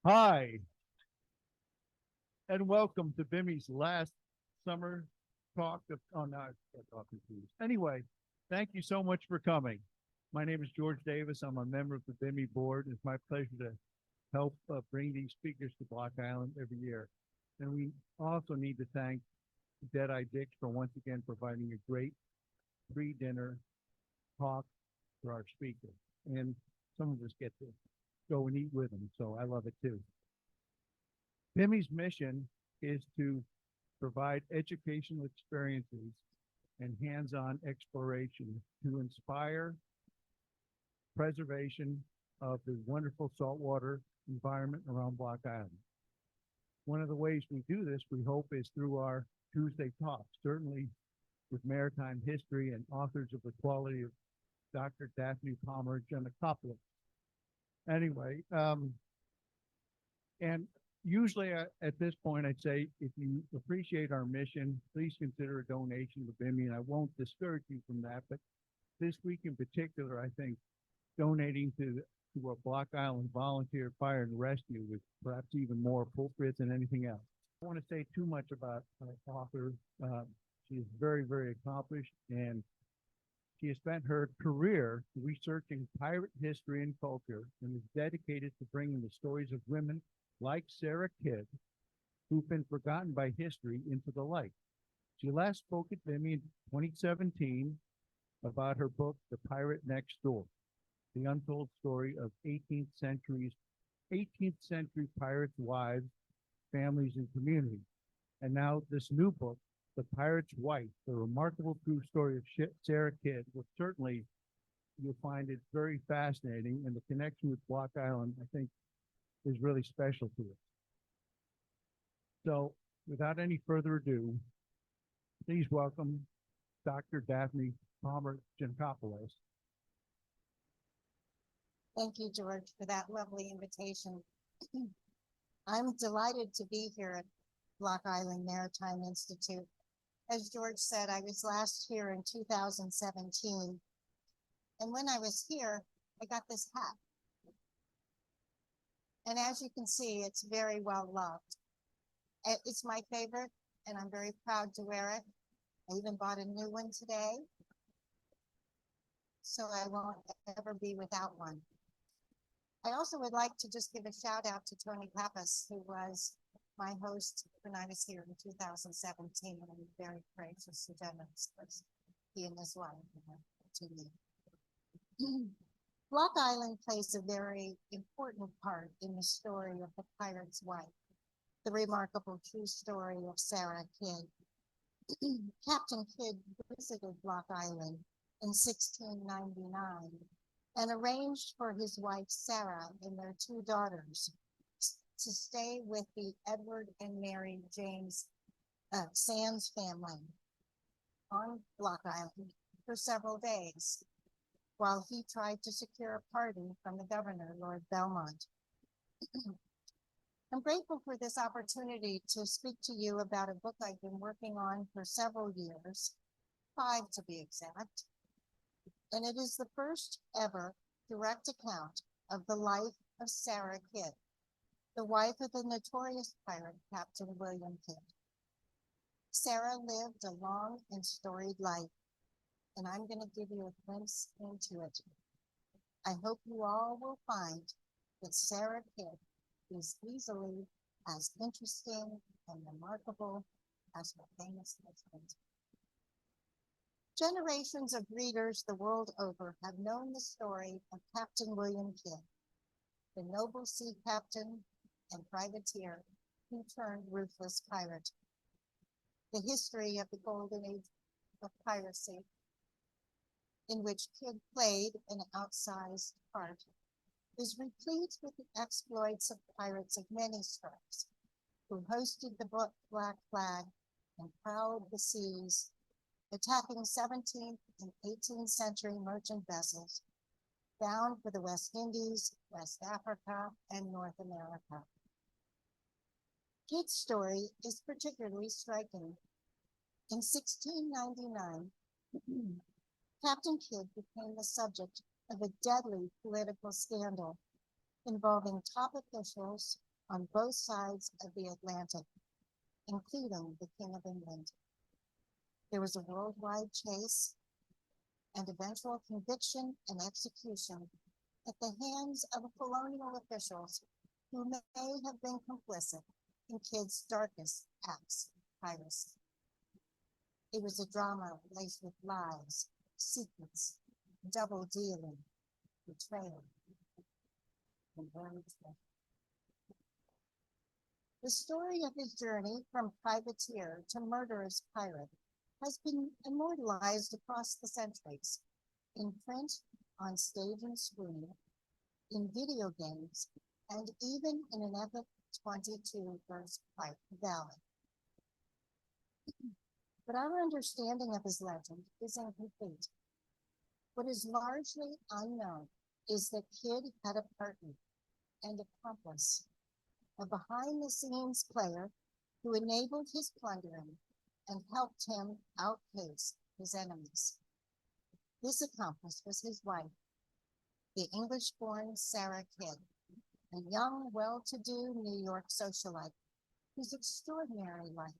Hi, and welcome to BIMI's last summer talk of, oh, no, I got confused. Anyway, thank you so much for coming. My name is George Davis. I'm a member of the BIMI board. It's my pleasure to help bring these speakers to Block Island every year. And we also need to thank Deadeye Dix for once again providing a great pre-dinner talk for our speakers. And some of us get to go and eat with them, so I love it too. BIMI's mission is to provide educational experiences and hands-on exploration to inspire preservation of the wonderful saltwater environment around Block Island. One of the ways we do this, we hope, is through our Tuesday talks, certainly with maritime history and authors of the quality of Dr. Daphne Palmer Geanacopoulos. Anyway, and usually at this point, I'd say, if you appreciate our mission, please consider a donation to BIMI, and I won't discourage you from that. But this week in particular, I think donating to a Block Island volunteer fire and rescue is perhaps even more appropriate than anything else. I don't want to say too much about our author. She is very, very accomplished, and she has spent her career researching pirate history and culture and is dedicated to bringing the stories of women like Sarah Kidd, who've been forgotten by history, into the light. She last spoke at BIMI in 2017 about her book, The Pirate Next Door, the untold story of 18th century pirates' wives, families, and communities. And now this new book, The Pirate's Wife, the remarkable true story of Sarah Kidd, which certainly you'll find it very fascinating, and the connection with Block Island, I think, is really special to us. So without any further ado, please welcome Dr. Daphne Palmer Geanacopoulos. Thank you, George, for that lovely invitation. I'm delighted to be here at Block Island Maritime Institute. As George said, I was last here in 2017. And when I was here, I got this hat. And as you can see, it's very well loved. It's my favorite, and I'm very proud to wear it. I even bought a new one today, so I won't ever be without one. I also would like to just give a shout out to Tony Pappas, who was my host when I was here in 2017, and I'm very gracious and generous because he and his wife to me. Block Island plays a very important part in the story of the pirate's wife, the remarkable true story of Sarah Kidd. Captain Kidd visited Block Island in 1699 and arranged for his wife Sarah and their two daughters to stay with the Edward and Mary James Sands family on Block Island for several days, while he tried to secure a pardon from the governor, Lord Bellomont. I'm grateful for this opportunity to speak to you about a book I've been working on for several years, 5 to be exact, and it is the first ever direct account of the life of Sarah Kidd, the wife of the notorious pirate Captain William Kidd. Sarah lived a long and storied life, and I'm going to give you a glimpse into it. I hope you all will find that Sarah Kidd is easily as interesting and remarkable as her famous husband. Generations of readers the world over have known the story of Captain William Kidd, the noble sea captain and privateer who turned ruthless pirate. The history of the golden age of piracy, in which Kidd played an outsized part, is replete with the exploits of pirates of many stripes, who hosted the Black Flag and prowled the seas, attacking 17th and 18th century merchant vessels bound for the West Indies, West Africa, and North America. Kidd's story is particularly striking. In 1699, Captain Kidd became the subject of a deadly political scandal involving top officials on both sides of the Atlantic, including the King of England. There was a worldwide chase and eventual conviction and execution at the hands of colonial officials who may have been complicit in Kidd's darkest acts of piracy. It was a drama laced with lies, secrets, double dealing, betrayal, and buried treasure. The story of his journey from privateer to murderous pirate has been immortalized across the centuries, in print, on stage and screen, in video games, and even in an epic 22-verse ballad. But our understanding of his legend is incomplete. What is largely unknown is that Kidd had a partner and accomplice, a behind-the-scenes player who enabled his plundering and helped him outpace his enemies. This accomplice was his wife, the English-born Sarah Kidd, a young, well-to-do New York socialite whose extraordinary life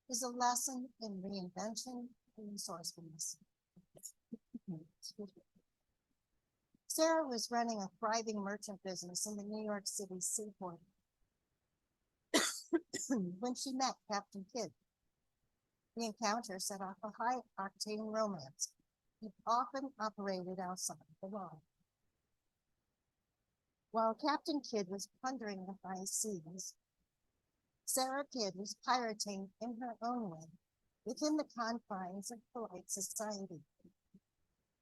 is a lesson in reinvention and resourcefulness. Sarah was running a thriving merchant business in the New York City seaport when she met Captain Kidd. The encounter set off a high-octane romance that often operated outside the law. While Captain Kidd was plundering the high seas, Sarah Kidd was pirating in her own way within the confines of polite society,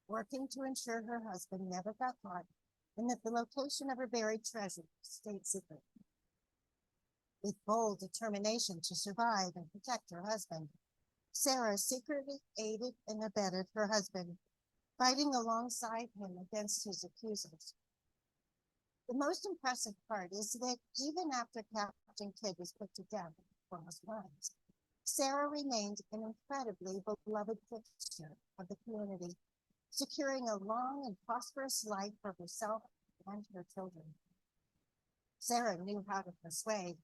working to ensure her husband never got caught and that the location of her buried treasure stayed secret. With bold determination to survive and protect her husband, Sarah secretly aided and abetted her husband, fighting alongside him against his accusers. The most impressive part is that even after Captain Kidd was put to death for his crimes, Sarah remained an incredibly beloved fixture of the community, securing a long and prosperous life for herself and her children. Sarah knew how to persuade,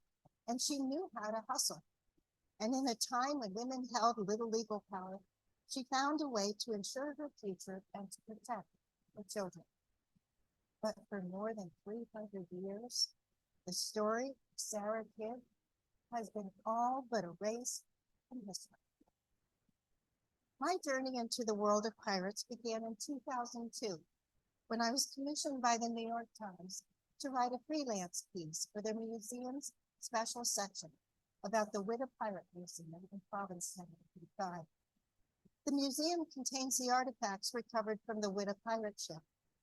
and she knew how to hustle. And in a time when women held little legal power, she found a way to ensure her future and to protect her children. But for more than 300 years, the story of Sarah Kidd has been all but erased from history. My journey into the world of pirates began in 2002, when I was commissioned by the New York Times to write a freelance piece for the museum's special section about the Widow Pirate Museum in Provincetown, PA. The museum contains the artifacts recovered from the Widow pirate ship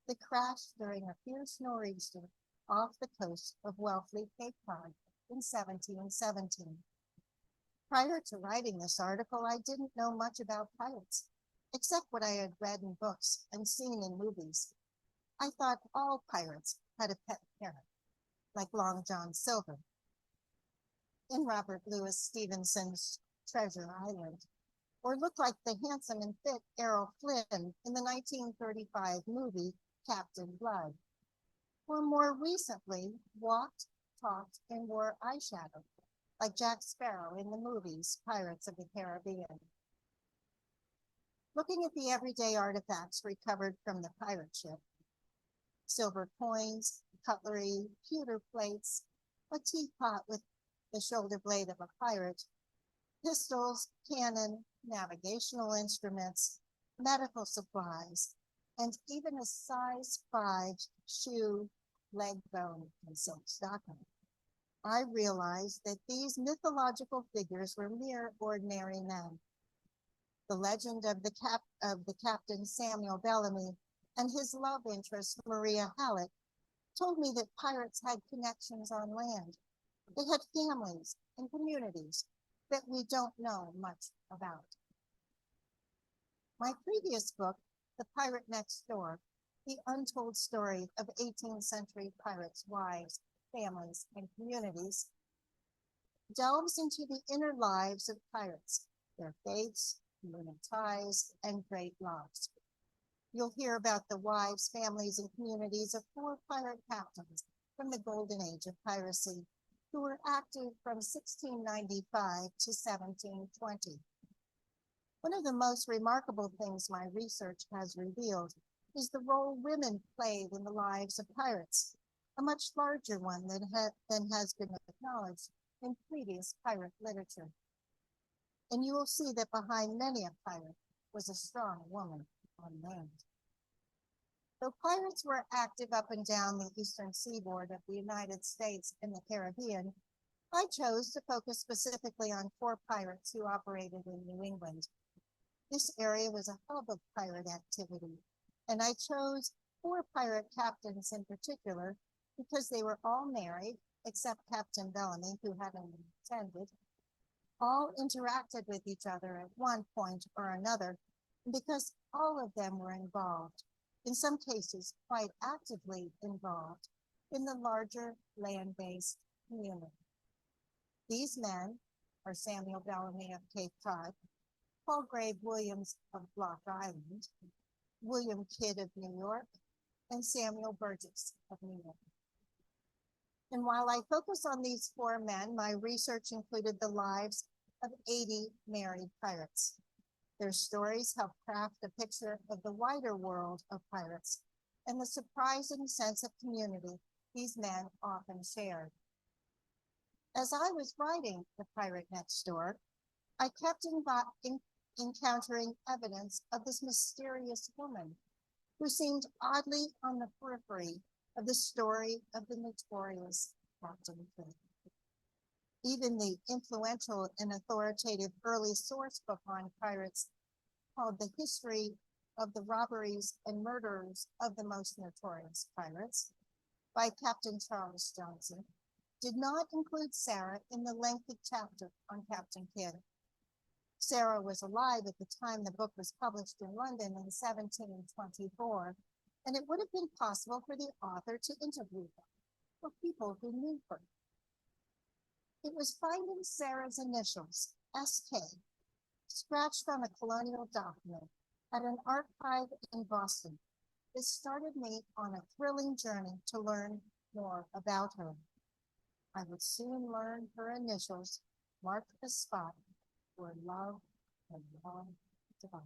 that crashed during a fierce nor'easter off the coast of Wellfleet, Cape Cod in 1717. Prior to writing this article, I didn't know much about pirates, except what I had read in books and seen in movies. I thought all pirates had a pet parrot, like Long John Silver in Robert Louis Stevenson's Treasure Island, or looked like the handsome and fit Errol Flynn in the 1935 movie Captain Blood, or more recently walked, talked, and wore eyeshadow, like Jack Sparrow in the movies Pirates of the Caribbean. Looking at the everyday artifacts recovered from the pirate ship, silver coins, cutlery, pewter plates, a teapot with the shoulder blade of a pirate, pistols, cannon, navigational instruments, medical supplies, and even a size 5 shoe, leg bone, and silk stocking. I realized that these mythological figures were mere ordinary men. The legend of the Captain Samuel Bellamy and his love interest, Maria Hallett, told me that pirates had connections on land. They had families and communities that we don't know much about. My previous book, The Pirate Next Door, The Untold Story of 18th Century Pirates' Wives, Families, and Communities, delves into the inner lives of pirates, their faiths, human ties, and great loves. You'll hear about the wives, families, and communities of 4 pirate captains from the golden age of piracy, who were active from 1695 to 1720. One of the most remarkable things my research has revealed is the role women played in the lives of pirates, a much larger one than has been acknowledged in previous pirate literature. And you will see that behind many a pirate was a strong woman on land. Though pirates were active up and down the eastern seaboard of the United States and the Caribbean, I chose to focus specifically on 4 pirates who operated in New England. This area was a hub of pirate activity, and I chose 4 pirate captains in particular because they were all married, except Captain Bellamy, who hadn't attended, all interacted with each other at one point or another, because all of them were involved, in some cases quite actively involved, in the larger land-based community. These men are Samuel Bellamy of Cape Cod, Palgrave Williams of Block Island, William Kidd of New York, and Samuel Burgess of New York. And while I focus on these 4 men, my research included the lives of 80 married pirates. Their stories help craft a picture of the wider world of pirates and the surprising sense of community these men often shared. As I was writing The Pirate Next Door, I kept encountering evidence of this mysterious woman who seemed oddly on the periphery of the story of the notorious Captain Kidd. Even the influential and authoritative early source book on pirates, called The History of the Robberies and Murders of the Most Notorious Pirates, by Captain Charles Johnson, did not include Sarah in the lengthy chapter on Captain Kidd. Sarah was alive at the time the book was published in London in 1724, and it would have been possible for the author to interview her, for people who knew her. It was finding Sarah's initials, SK, scratched on a colonial document at an archive in Boston. This started me on a thrilling journey to learn more about her. I would soon learn her initials marked the spot where love and love divine.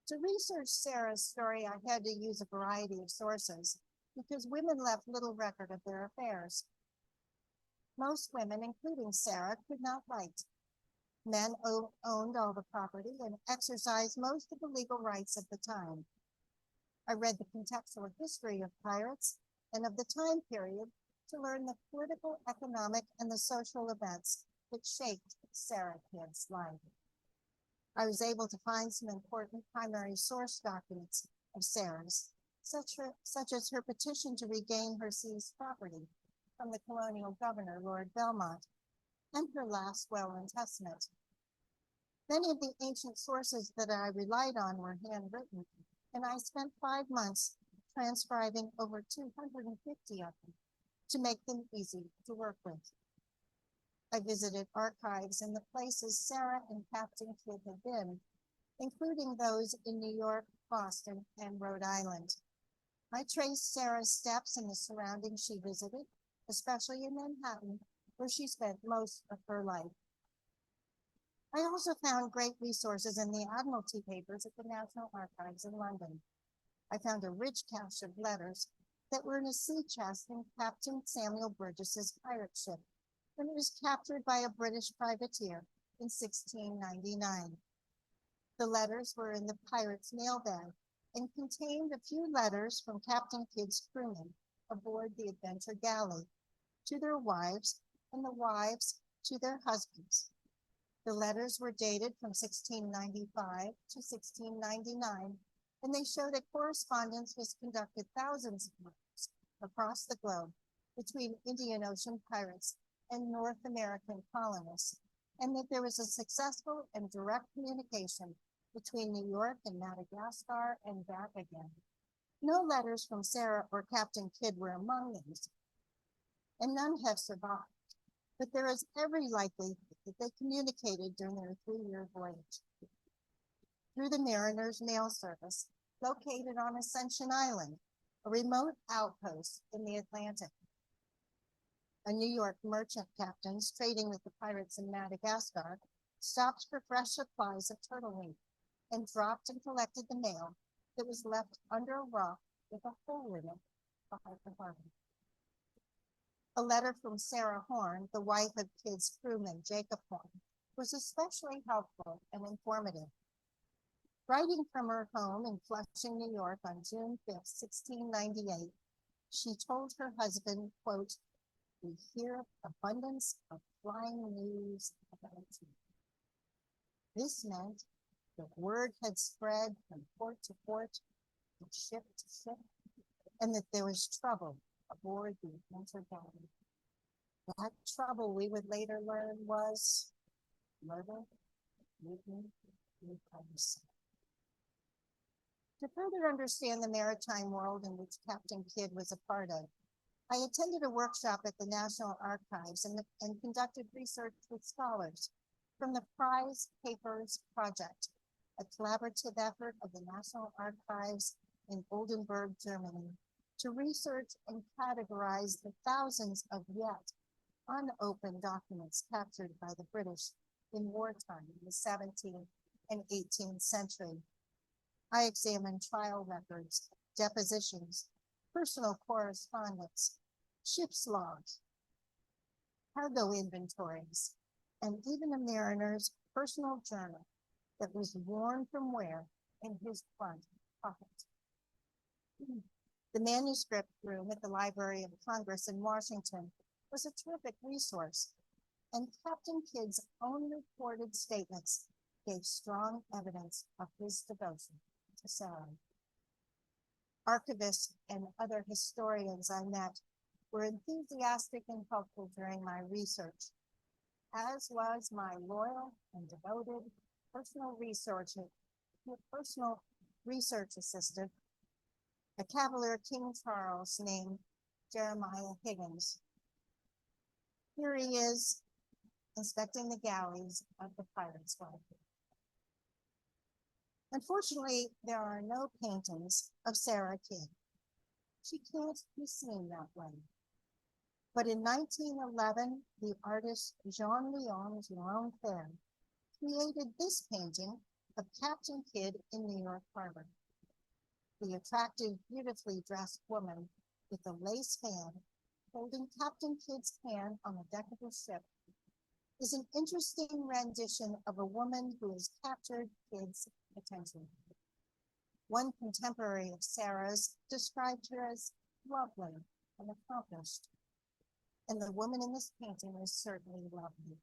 To research Sarah's story, I had to use a variety of sources because women left little record of their affairs. Most women, including Sarah, could not write. Men owned all the property and exercised most of the legal rights of the time. I read the contextual history of pirates and of the time period to learn the political, economic, and the social events that shaped Sarah Kidd's life. I was able to find some important primary source documents of Sarah's, such as her petition to regain her seized property from the colonial governor, Lord Bellomont, and her last will and testament. Many of the ancient sources that I relied on were handwritten, and I spent 5 months transcribing over 250 of them to make them easy to work with. I visited archives in the places Sarah and Captain Kidd had been, including those in New York, Boston, and Rhode Island. I traced Sarah's steps in the surroundings she visited, especially in Manhattan, where she spent most of her life. I also found great resources in the Admiralty papers at the National Archives in London. I found a rich cache of letters that were in a sea chest in Captain Samuel Burgess's pirate ship when it was captured by a British privateer in 1699. The letters were in the pirate's mailbag and contained a few letters from Captain Kidd's crewmen aboard the Adventure Galley to their wives and the wives to their husbands. The letters were dated from 1695 to 1699, and they show that correspondence was conducted thousands of miles across the globe between Indian Ocean pirates and North American colonists, and that there was a successful and direct communication between New York and Madagascar and back again. No letters from Sarah or Captain Kidd were among these, and none have survived, but there is every likelihood that they communicated during their 3-year voyage. Through the Mariner's Mail Service, located on Ascension Island, a remote outpost in the Atlantic. A New York merchant captain trading with the pirates in Madagascar stopped for fresh supplies of turtle meat and dropped and collected the mail that was left under a rock with a hole in it behind the harbor. A letter from Sarah Horn, the wife of KIDD's crewman Jacob Horn, was especially helpful and informative. Writing from her home in Flushing, New York on June 5th, 1698, she told her husband, quote, "We hear abundance of flying news about you." This meant the word had spread from port to port, from ship to ship, and that there was trouble aboard the Untold. That trouble, we would later learn, was murder, mutiny, and piracy. To further understand the maritime world in which Captain Kidd was a part of, I attended a workshop at the National Archives and conducted research with scholars from the Prize Papers Project, a collaborative effort of the National Archives in Oldenburg, Germany, to research and categorize the thousands of yet unopened documents captured by the British in wartime in the 17th and 18th century. I examined trial records, depositions, personal correspondence, ship's logs, cargo inventories, and even a mariner's personal journal that was worn from wear in his front pocket. The manuscript room at the Library of Congress in Washington was a terrific resource, and Captain Kidd's own recorded statements gave strong evidence of his devotion to Sarah. Archivists and other historians I met were enthusiastic and helpful during my research, as was my loyal and devoted personal research assistant, a Cavalier King Charles named Jeremiah Higgins. Here he is, inspecting the galleys of the pirate's life. Unfortunately, there are no paintings of Sarah Kidd. She can't be seen that way. But in 1911, the artist Jean-Léon Jerome Fair created this painting of Captain Kidd in New York Harbor. The attractive, beautifully dressed woman with a lace fan holding Captain Kidd's hand on the deck of the ship is an interesting rendition of a woman who has captured Kidd's attention. One contemporary of Sarah's described her as lovely and accomplished, and the woman in this painting is certainly lovely.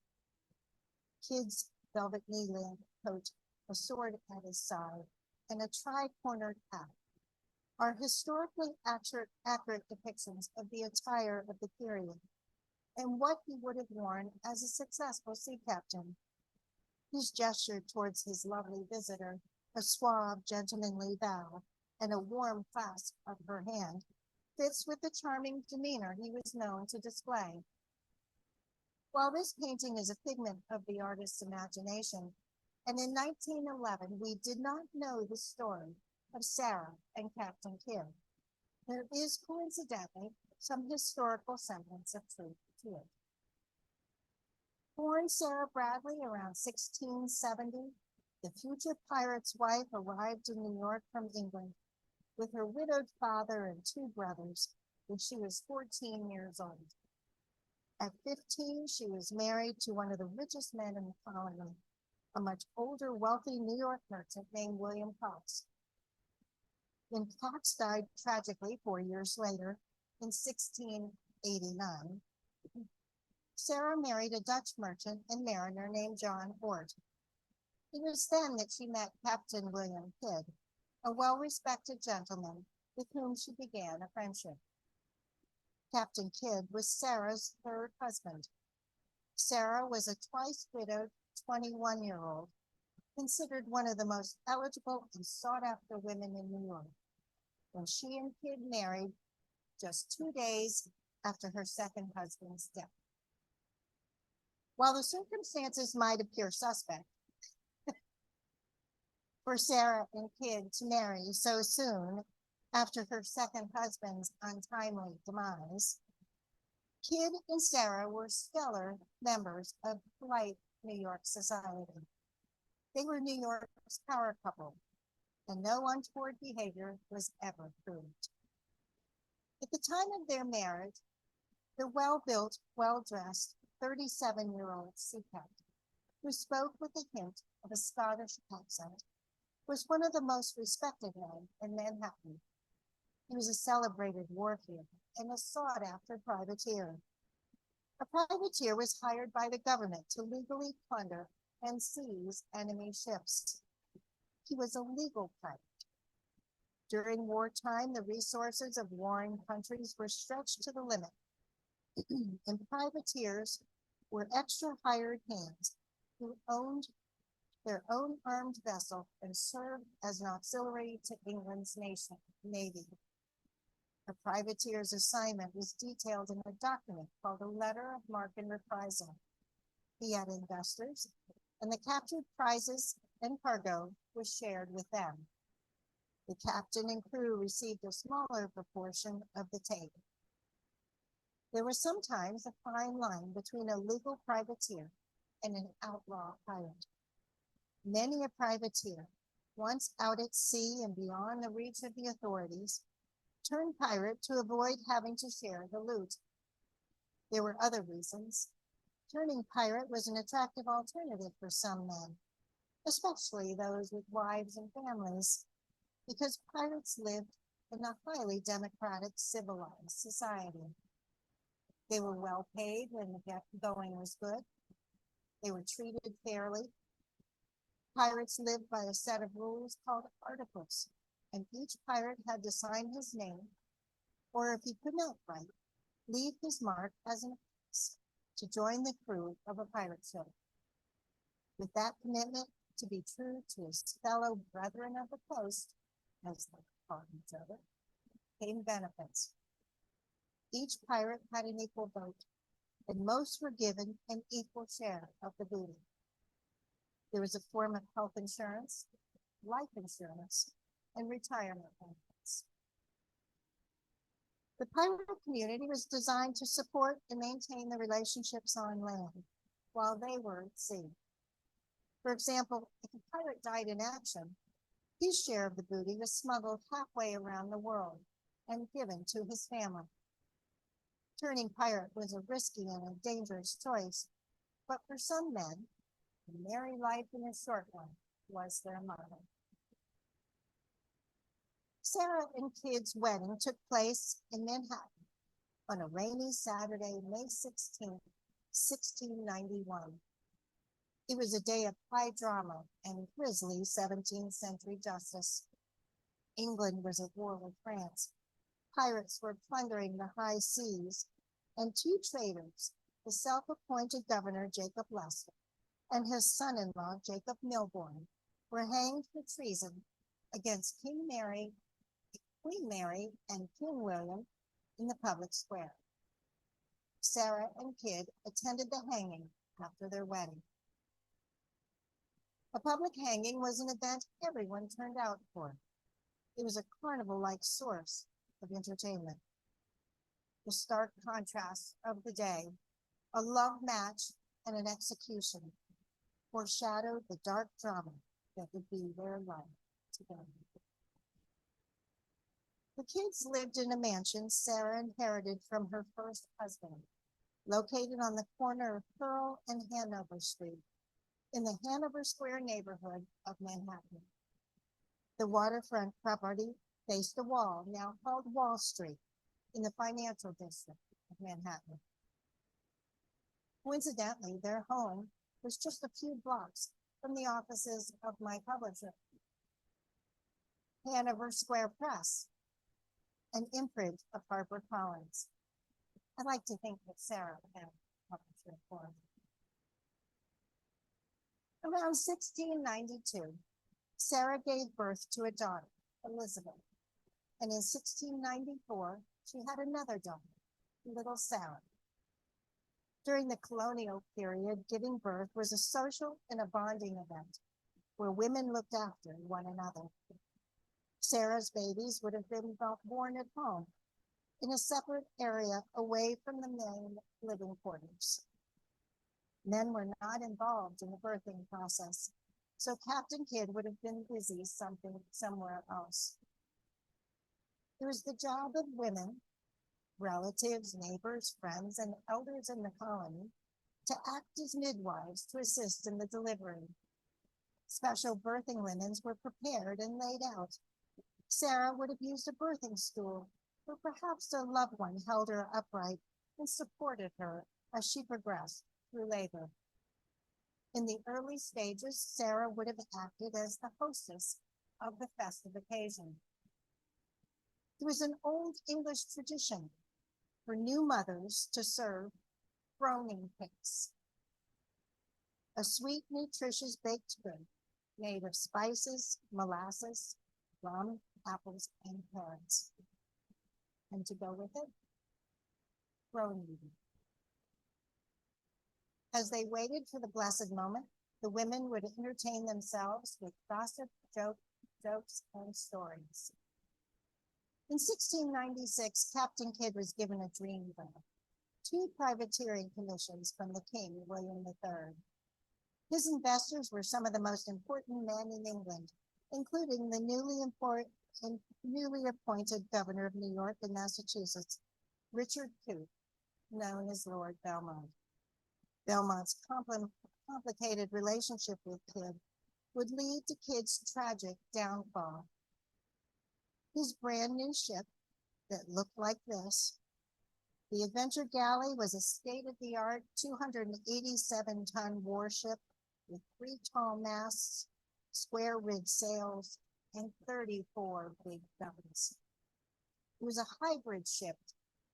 Kidd's velvet knee-length coat, a sword at his side, and a tri-cornered hat are historically accurate depictions of the attire of the period and what he would have worn as a successful sea captain. His gesture towards his lovely visitor, a suave, gentlemanly bow, and a warm clasp of her hand, fits with the charming demeanor he was known to display. While this painting is a figment of the artist's imagination, and in 1911 we did not know the story of Sarah and Captain Kidd, there is coincidentally some historical semblance of truth to it. Born Sarah Bradley around 1670, the future pirate's wife arrived in New York from England with her widowed father and two brothers when she was 14 years old. At 15, she was married to one of the richest men in the colony, a much older, wealthy New York merchant named William Cox. When Cox died tragically 4 years later, in 1689, Sarah married a Dutch merchant and mariner named John Ort. It was then that she met Captain William Kidd, a well-respected gentleman with whom she began a friendship. Captain Kidd was Sarah's third husband. Sarah was a twice-widowed 21-year-old, considered one of the most eligible and sought-after women in New York, when she and Kidd married just 2 days after her second husband's death. While the circumstances might appear suspect for Sarah and Kidd to marry so soon after her second husband's untimely demise, Kidd and Sarah were stellar members of polite New York society. They were New York's power couple, and no untoward behavior was ever proved. At the time of their marriage, the well-built, well-dressed 37-year-old seacat, who spoke with a hint of a Scottish accent, was one of the most respected men in Manhattan. He was a celebrated warfighter and a sought-after privateer. A privateer was hired by the government to legally plunder and seize enemy ships. He was a legal pirate. During wartime, the resources of warring countries were stretched to the limit, and privateers were extra hired hands who owned their own armed vessel and served as an auxiliary to England's navy. A privateer's assignment was detailed in a document called a letter of marque and reprisal. He had investors, and the captured prizes and cargo was shared with them. The captain and crew received a smaller proportion of the take. There was sometimes a fine line between a legal privateer and an outlaw pirate. Many a privateer, once out at sea and beyond the reach of the authorities, turned pirate to avoid having to share the loot. There were other reasons. Turning pirate was an attractive alternative for some men, especially those with wives and families, because pirates lived in a highly democratic, civilized society. They were well paid when the going was good. They were treated fairly. Pirates lived by a set of rules called articles, and each pirate had to sign his name, or if he could not write, leave his mark as an apprentice to join the crew of a pirate ship. With that commitment to be true to his fellow brethren of the coast, as they called each other, came benefits. Each pirate had an equal vote, and most were given an equal share of the booty. There was a form of health insurance, life insurance, and retirement benefits. The pirate community was designed to support and maintain the relationships on land while they were at sea. For example, if a pirate died in action, his share of the booty was smuggled halfway around the world and given to his family. Turning pirate was a risky and a dangerous choice, but for some men, a merry life in a short one was their motto. Sarah and Kidd's wedding took place in Manhattan on a rainy Saturday, May 16, 1691. It was a day of high drama and grisly 17th century justice. England was at war with France. Pirates were plundering the high seas, and two traitors, the self-appointed governor Jacob Leicester and his son-in-law Jacob Milborne, were hanged for treason against Queen Mary and King William in the public square. Sarah and Kidd attended the hanging after their wedding. A public hanging was an event everyone turned out for. It was a carnival-like source of entertainment. The stark contrast of the day, a love match and an execution, foreshadowed the dark drama that would be their life together. The Kidds lived in a mansion Sarah inherited from her first husband, located on the corner of Pearl and Hanover Street, in the Hanover Square neighborhood of Manhattan. The waterfront property faced a wall, now called Wall Street, in the financial district of Manhattan. Coincidentally, their home was just a few blocks from the offices of my publisher, Hanover Square Press, an imprint of HarperCollins. I like to think that Sarah had a publisher for me. Around 1692, Sarah gave birth to a daughter, Elizabeth, and in 1694, she had another daughter, little Sarah. During the colonial period, giving birth was a social and a bonding event where women looked after one another. Sarah's babies would have been born at home, in a separate area away from the main living quarters. Men were not involved in the birthing process, so Captain Kidd would have been busy somewhere else. It was the job of women, relatives, neighbors, friends, and elders in the colony to act as midwives to assist in the delivery. Special birthing linens were prepared and laid out. Sarah would have used a birthing stool, or perhaps a loved one held her upright and supported her as she progressed through labor. In the early stages, Sarah would have acted as the hostess of the festive occasion. There was an old English tradition for new mothers to serve browning cakes, a sweet, nutritious baked good made of spices, molasses, rum, apples, and carrots. And to go with it, brownie. As they waited for the blessed moment, the women would entertain themselves with gossip, jokes, and stories. In 1696, Captain Kidd was given a dream job, 2 privateering commissions from the King, William III. His investors were some of the most important men in England, including the newly appointed governor of New York and Massachusetts, Richard Coote, known as Lord Bellomont. Belmont's complicated relationship with Kidd would lead to Kidd's tragic downfall. His brand new ship that looked like this, the Adventure Galley, was a state-of-the-art 287-ton warship with 3 tall masts, square-rigged sails, and 34 big guns. It was a hybrid ship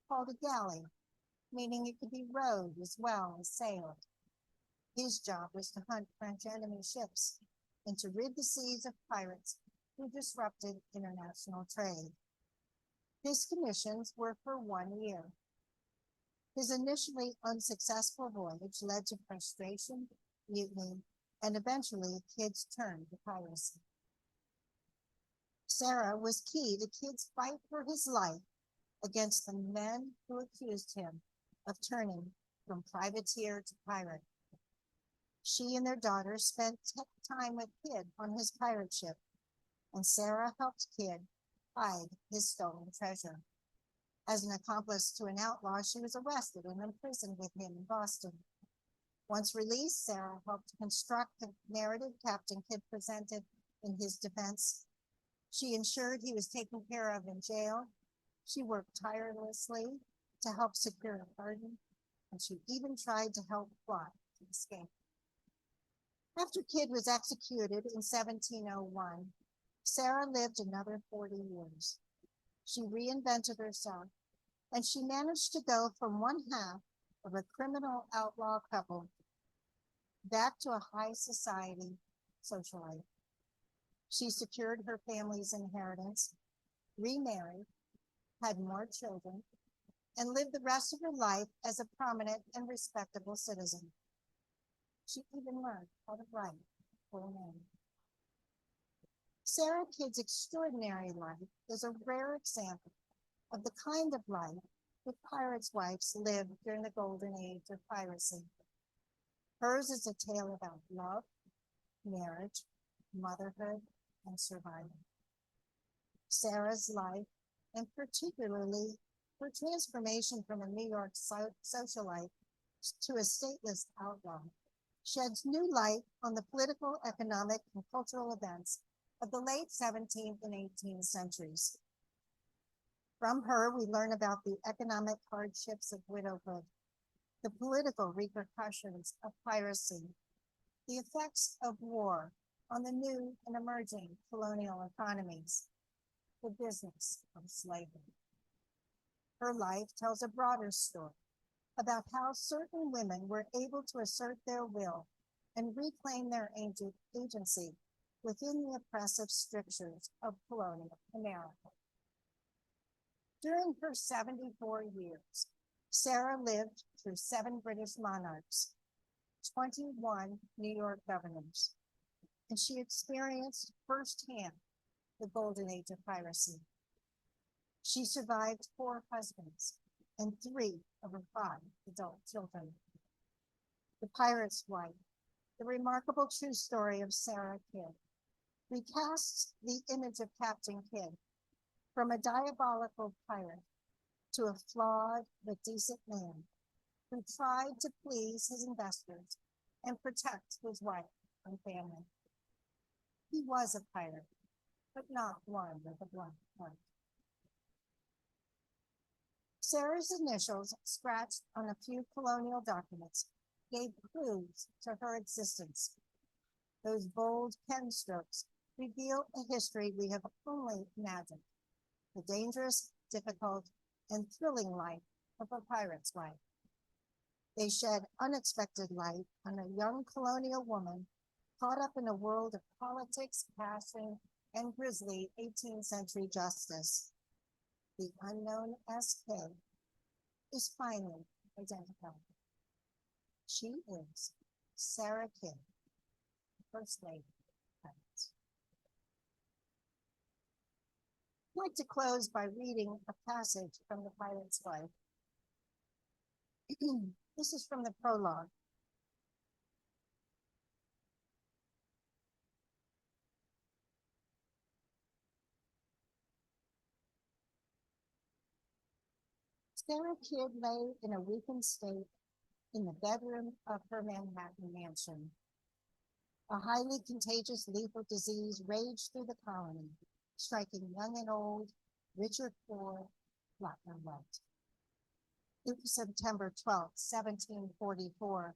called a galley, meaning it could be rowed as well as sailed. His job was to hunt French enemy ships and to rid the seas of pirates who disrupted international trade. His commissions were for 1 year. His initially unsuccessful voyage led to frustration, mutiny, and eventually Kidd's turn to piracy. Sarah was key to Kidd's fight for his life against the men who accused him of turning from privateer to pirate. She and their daughter spent time with Kidd on his pirate ship, and Sarah helped Kidd hide his stolen treasure. As an accomplice to an outlaw, she was arrested and imprisoned with him in Boston. Once released, Sarah helped construct the narrative Captain Kidd presented in his defense. She ensured he was taken care of in jail. She worked tirelessly to help secure a pardon, and she even tried to help plot to escape. After Kidd was executed in 1701, Sarah lived another 40 years. She reinvented herself, and she managed to go from one half of a criminal outlaw couple back to a high society socialite. She secured her family's inheritance, remarried, had more children, and lived the rest of her life as a prominent and respectable citizen. She even learned how to write a full name. Sarah Kidd's extraordinary life is a rare example of the kind of life that pirates' wives lived during the golden age of piracy. Hers is a tale about love, marriage, motherhood, and survival. Sarah's life, and particularly her transformation from a New York socialite to a stateless outlaw, sheds new light on the political, economic, and cultural events of the late 17th and 18th centuries. From her, we learn about the economic hardships of widowhood, the political repercussions of piracy, the effects of war on the new and emerging colonial economies, the business of slavery. Her life tells a broader story about how certain women were able to assert their will and reclaim their agency within the oppressive strictures of colonial America. During her 74 years, Sarah lived through 7 British monarchs, 21 New York governors, and she experienced firsthand the golden age of piracy. She survived 4 husbands and 3 of her 5 adult children. The Pirate's Wife, the remarkable true story of Sarah Kidd, recasts the image of Captain Kidd from a diabolical pirate to a flawed but decent man who tried to please his investors and protect his wife and family. He was a pirate, but not one with a blunt heart. Sarah's initials, scratched on a few colonial documents, gave clues to her existence. Those bold pen strokes reveal a history we have only imagined, the dangerous, difficult, and thrilling life of a pirate's wife. They shed unexpected light on a young colonial woman caught up in a world of politics, passion, and grisly 18th century justice. The unknown SK is finally identified. She is Sarah Kidd, First Lady. I'd like to close by reading a passage from The Pirate's Wife. This is from the prologue. Sarah Kidd lay in a weakened state in the bedroom of her Manhattan mansion. A highly contagious lethal disease raged through the colony, striking young and old, rich or poor, black and white. It was September 12, 1744,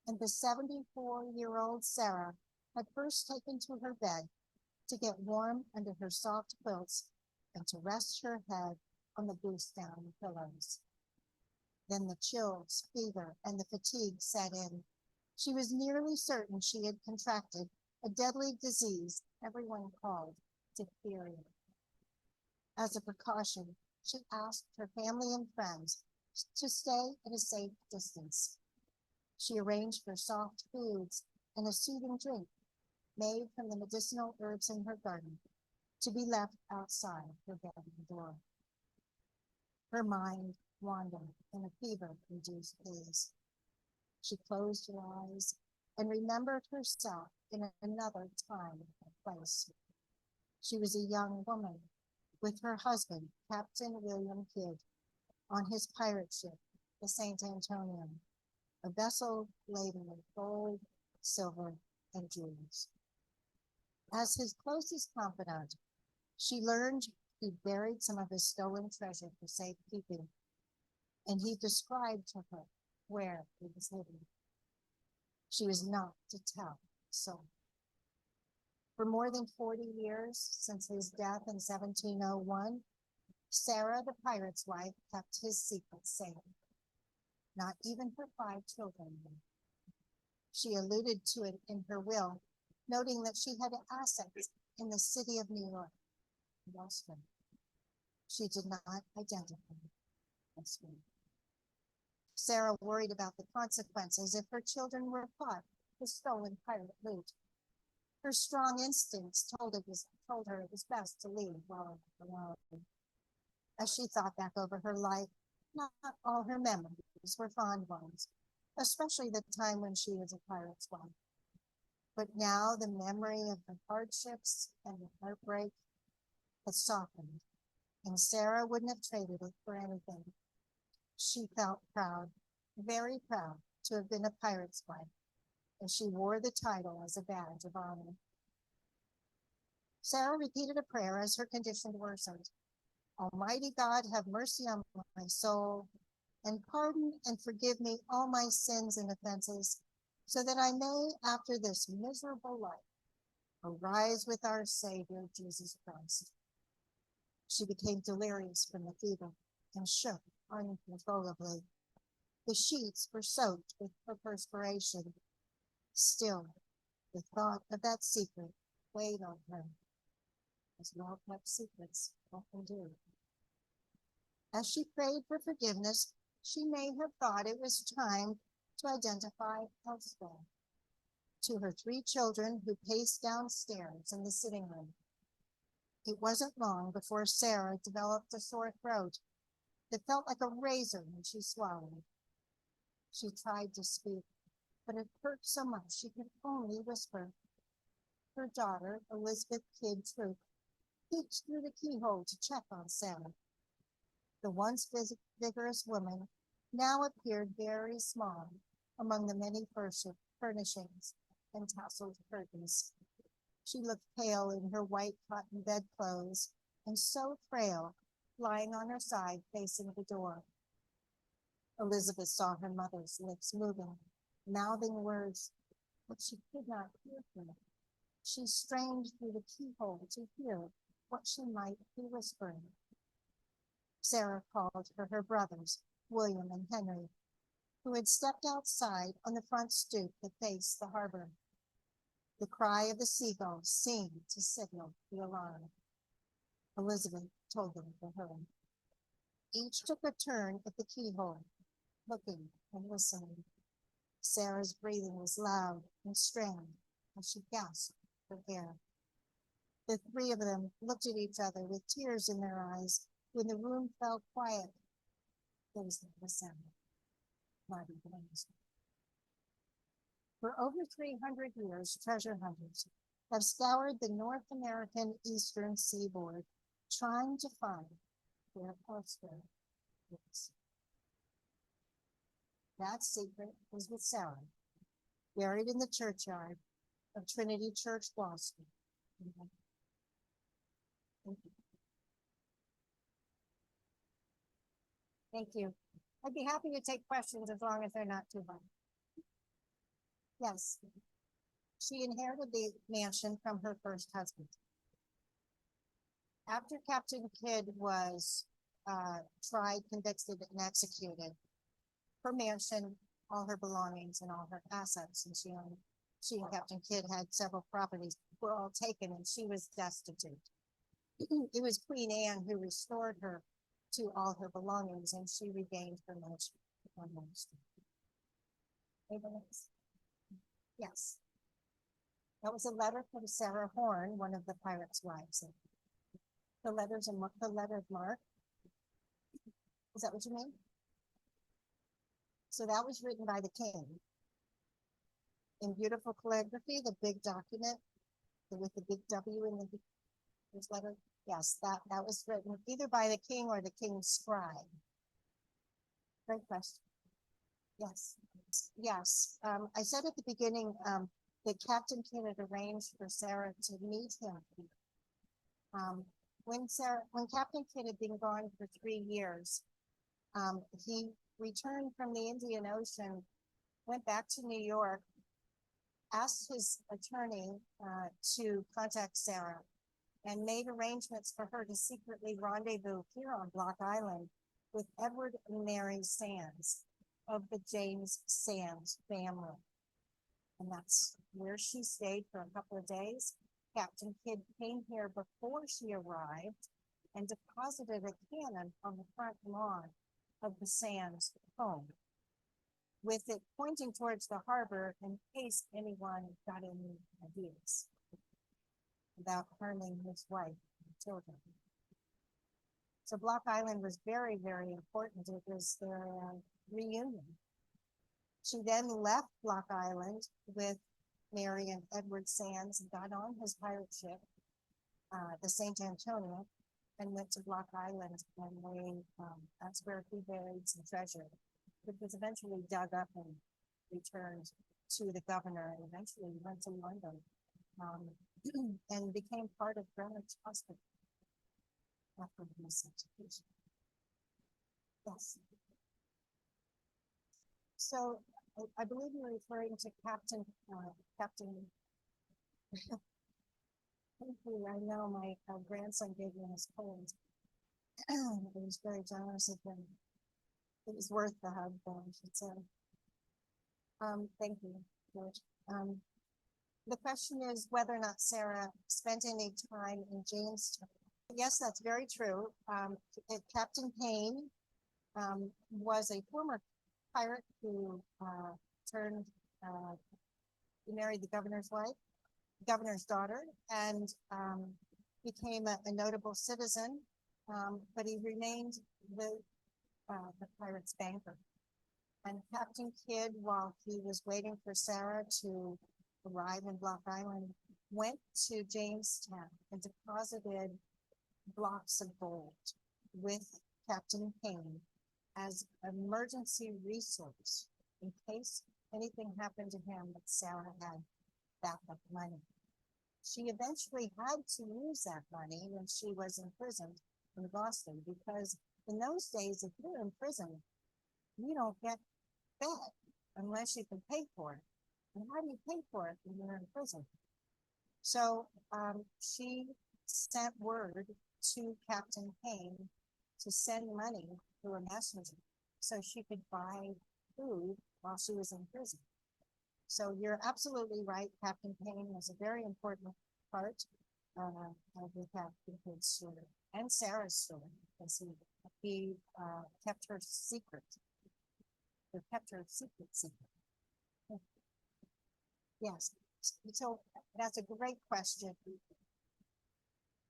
and the 74-year-old Sarah had first taken to her bed to get warm under her soft quilts and to rest her head on the goose-down pillows. Then the chills, fever, and the fatigue set in. She was nearly certain she had contracted a deadly disease everyone called diphtheria. As a precaution, she asked her family and friends to stay at a safe distance. She arranged for soft foods and a soothing drink made from the medicinal herbs in her garden to be left outside her bedroom door. Her mind wandered in a fever-induced haze. She closed her eyes and remembered herself in another time and place. She was a young woman with her husband, Captain William Kidd, on his pirate ship, the St. Antonio, a vessel laden with gold, silver, and jewels. As his closest confidant, she learned he buried some of his stolen treasure for safekeeping, and he described to her where it was hidden. She was not to tell so. For more than 40 years since his death in 1701, Sarah, the pirate's wife, kept his secret safe. Not even her 5 children knew. She alluded to it in her will, noting that she had assets in the city of New York and elsewhere. She did not identify elsewhere. Sarah worried about the consequences if her children were caught with stolen pirate loot. Her strong instincts told her it was best to leave well alone. As she thought back over her life, not all her memories were fond ones, especially the time when she was a pirate's wife. But now the memory of the hardships and the heartbreak had softened, and Sarah wouldn't have traded it for anything. She felt proud, very proud, to have been a pirate's wife, and she wore the title as a badge of honor. Sarah repeated a prayer as her condition worsened. Almighty God, have mercy on my soul, and pardon and forgive me all my sins and offenses, so that I may, after this miserable life, arise with our Savior, Jesus Christ. She became delirious from the fever and shook uncontrollably. The sheets were soaked with her perspiration. Still, the thought of that secret weighed on her, as well-kept secrets often do. As she prayed for forgiveness, she may have thought it was time to identify elsewhere. To her 3 children who paced downstairs in the sitting room, It wasn't long before Sarah developed a sore throat that felt like a razor when she swallowed. She tried to speak, but it hurt so much she could only whisper. Her daughter, Elizabeth Kidd Troop, peeked through the keyhole to check on Sarah. The once vigorous woman now appeared very small among the many furnishings and tasseled curtains. She looked pale in her white cotton bedclothes and so frail, lying on her side facing the door. Elizabeth saw her mother's lips moving, mouthing words, but she could not hear them. She strained through the keyhole to hear what she might be whispering. Sarah called for her brothers, William and Henry, who had stepped outside on the front stoop that faced the harbor. The cry of the seagulls seemed to signal the alarm. Elizabeth told them to hurry. Each took a turn at the keyhole, looking and listening. Sarah's breathing was loud and strained as she gasped for air. The three of them looked at each other with tears in their eyes when the room fell quiet. There was not a sound, not even a whisper. For over 300 years, treasure hunters have scoured the North American eastern seaboard, trying to find where Oscar is. That secret was with Sarah, buried in the churchyard of Trinity Church, Boston. Thank you. Thank you. I'd be happy to take questions as long as they're not too long. Yes. She inherited the mansion from her first husband. After Captain Kidd was tried, convicted, and executed, her mansion, all her belongings, and all her assets, and she and Captain Kidd had several properties, were all taken, and she was destitute. It was Queen Anne who restored her to all her belongings, and she regained her mansion. Yes. That was a letter from Sarah Horn, one of the pirates' wives. The letter of Mark. Is that what you mean? So that was written by the king in beautiful calligraphy, the big document with the big W in this letter. Yes, that was written either by the king or the king's scribe. Great question. Yes. Yes. I said at the beginning that Captain Kidd had arranged for Sarah to meet him. When Captain Kidd had been gone for 3 years, he returned from the Indian Ocean, went back to New York, asked his attorney to contact Sarah, and made arrangements for her to secretly rendezvous here on Block Island with Edward and Mary Sands of the James Sands family. And that's where she stayed for a couple of days. Captain Kidd came here before she arrived and deposited a cannon on the front lawn of the Sands home, with it pointing towards the harbor in case anyone got any ideas without harming his wife and children. So Block Island was very, very important. It was their reunion. She then left Block Island with Mary and Edward Sands and got on his pirate ship, the St. Antonio, and went to Block Island, and that's where he buried some treasure. It was eventually dug up and returned to the governor, and eventually went to London and became part of Greenwich Hospital after his execution. Yes. So I believe you're referring to Captain. Thankfully, I know my grandson gave me his cold. It was very generous of him. It was worth the hug, though, I should say. Thank you, George. The question is whether or not Sarah spent any time in Jamestown. Yes, that's very true. Captain Payne was a former pirate who he married the governor's wife, governor's daughter, and became a notable citizen, but he remained the pirate's banker. And Captain Kidd, while he was waiting for Sarah to arrive in Block Island, went to Jamestown and deposited blocks of gold with Captain Payne as emergency resource in case anything happened to him, that Sarah had backup money. She eventually had to use that money when she was imprisoned in Boston, because in those days, if you're in prison, you don't get fed unless you can pay for it. And how do you pay for it when you're in prison? So she sent word to Captain Payne to send money through a messenger so she could buy food while she was in prison. So you're absolutely right. Captain Payne was a very important part of the Captain Kidd story and Sarah's story, because he kept her secret. Or kept her secret. Yes. So that's a great question.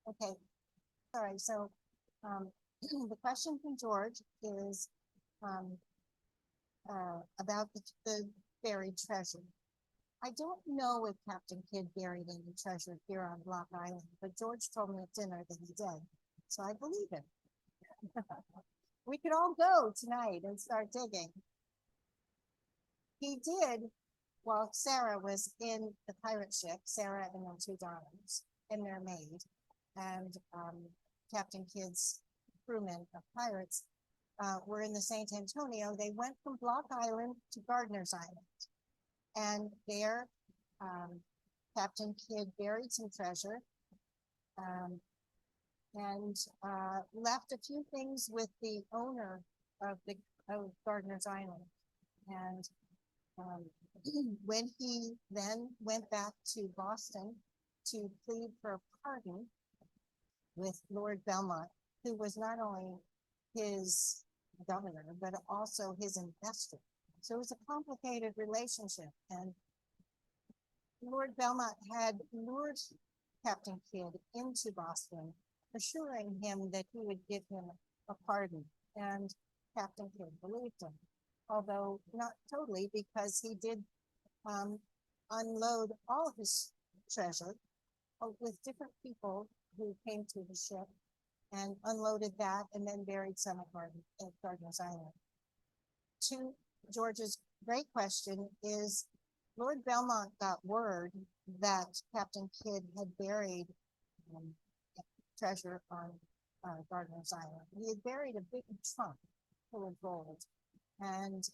Okay. All right. So the question from George is about the buried treasure. I don't know if Captain Kidd buried any treasure here on Block Island, but George told me at dinner that he did, so I believe him. We could all go tonight and start digging. He did while Sarah was in the pirate ship, Sarah and her two daughters and their maid, and Captain Kidd's crewmen of pirates were in the St. Antonio. They went from Block Island to Gardiner's Island. And there, Captain Kidd buried some treasure and left a few things with the owner of Gardiner's Island. And when he then went back to Boston to plead for a pardon with Lord Bellomont, who was not only his governor, but also his investor. So it was a complicated relationship, and Lord Bellomont had lured Captain Kidd into Boston, assuring him that he would give him a pardon, and Captain Kidd believed him, although not totally, because he did unload all his treasure with different people who came to the ship and unloaded that and then buried some at Gardiner's Island. To George's great question is, Lord Bellomont got word that Captain Kidd had buried treasure on Gardiner's Island. He had buried a big trunk full of gold and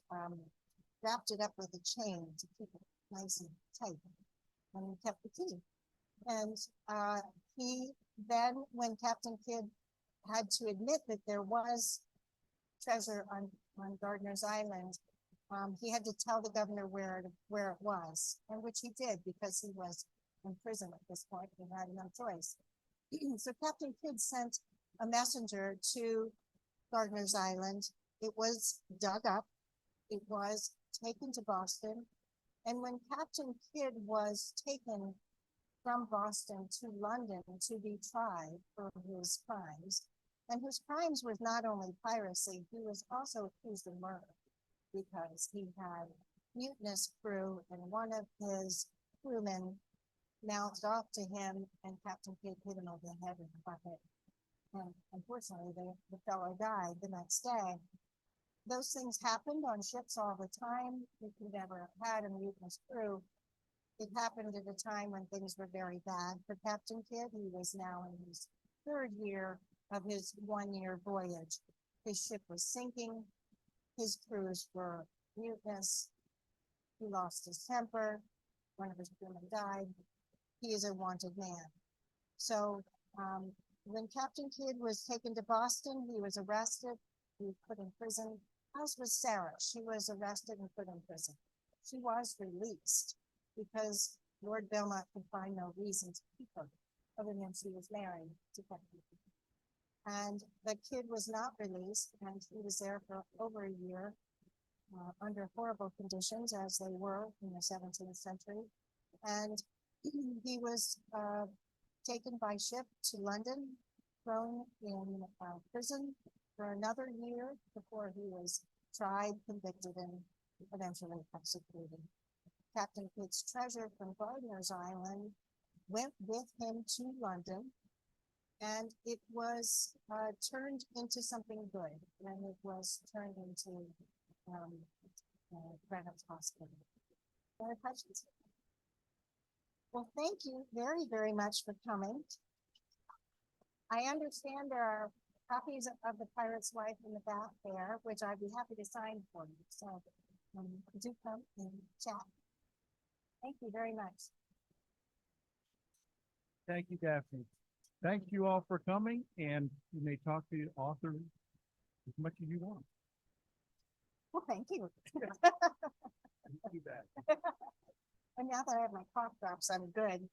wrapped it up with a chain to keep it nice and tight, and he kept the key. And he then, when Captain Kidd had to admit that there was treasure on Gardiner's Island, he had to tell the governor where it was, and which he did, because he was in prison at this point. He had no choice. So Captain Kidd sent a messenger to Gardiner's Island. It was dug up. It was taken to Boston. And when Captain Kidd was taken from Boston to London to be tried for his crimes, and his crimes was not only piracy, he was also accused of murder, because he had mutinous crew, and one of his crewmen mouthed off to him, and Captain Kidd hit him over the head with a bucket. And unfortunately, the fellow died the next day. Those things happened on ships all the time. If you've ever had a mutinous crew, it happened at a time when things were very bad for Captain Kidd. He was now in his third year of his one-year voyage. His ship was sinking. His crews were mutinous. He lost his temper. One of his crewmen died. He is a wanted man. So when Captain Kidd was taken to Boston, he was arrested. He was put in prison, as was Sarah. She was arrested and put in prison. She was released because Lord Bellomont could find no reason to keep her, other than she was married to Captain Kidd. And the kid was not released, and he was there for over a year under horrible conditions, as they were in the 17th century. And he was taken by ship to London, thrown in prison for another year before he was tried, convicted, and eventually executed. Captain Kidd's treasure from Gardiner's Island went with him to London, and it was turned into something good, and it was turned into Greenwich Hospital. Any questions? Well, thank you very, very much for coming. I understand there are copies of The Pirate's Wife in the back there, which I'd be happy to sign for you. So do come and chat. Thank you very much. Thank you, Daphne. Thank you all for coming, and you may talk to the author as much as you want. Well, thank you. You bet. And now that I have my cough drops, I'm good.